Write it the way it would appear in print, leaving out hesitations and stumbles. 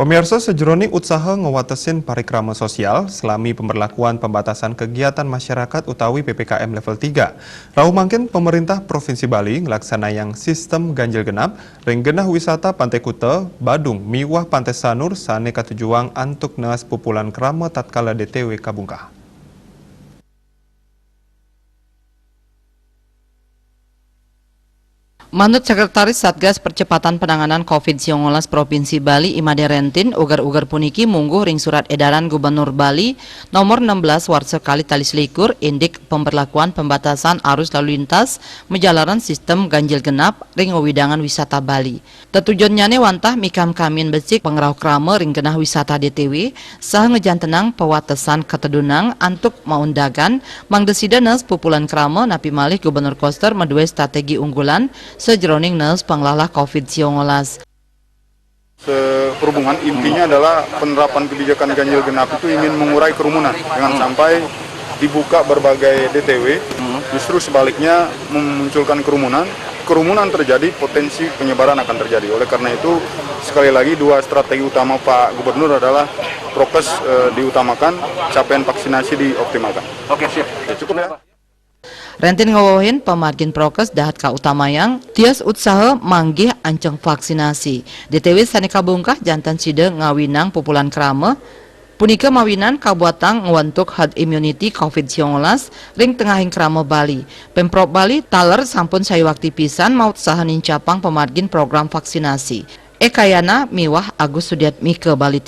Pemirsa sejroning usaha ngewatesin parikrama sosial selami pemberlakuan pembatasan kegiatan masyarakat utawi PPKM level 3. Rahu mangkin pemerintah Provinsi Bali ngelaksanakan sistem ganjil genap ring genah wisata Pantai Kuta, Badung, miwah Pantai Sanur sane katujuan antuk neas pupulan krama tatkala DTW kabungkah. Manut Sekretaris Satgas Percepatan Penanganan COVID-19 Provinsi Bali Imade Rentin, ugar-ugar puniki mungguh ring surat edaran Gubernur Bali nomor 16 warsa kali tali selikur indik pemberlakuan pembatasan arus lalu lintas menjalaran sistem ganjil genap ring wewidangan wisata Bali. Tetujuannya wantah mikam kamin becik pengerau krama ring genah wisata DTW sah ngejantenang pewatesan ketedunang antuk maundagan mangdesidanes pupulan krama napi malih Gubernur Koster medue strategi unggulan sejroning nes panglalah COVID-19. Perhubungan intinya adalah penerapan kebijakan ganjil genap itu ingin mengurai kerumunan, jangan sampai dibuka berbagai DTW, justru sebaliknya memunculkan kerumunan terjadi, potensi penyebaran akan terjadi. Oleh karena itu, sekali lagi dua strategi utama Pak Gubernur adalah prokes diutamakan, capaian vaksinasi dioptimalkan. Oke, siap. Ya, cukup ya. Rentin ngawahin pemargin prokes dahat ka utamayang tias usaha manggih anceng vaksinasi. DTW sane kabungkah jantan sida ngawinang pupulan krama punika mawinan kabuatan ngwantuk herd immunity COVID-19 ring tengahing krama Bali. Pemprov Bali taler sampun sayuwakti pisan maut saha nincapang pemargin program vaksinasi. Ekayana miwah Agus Sudiatmi ke Bali.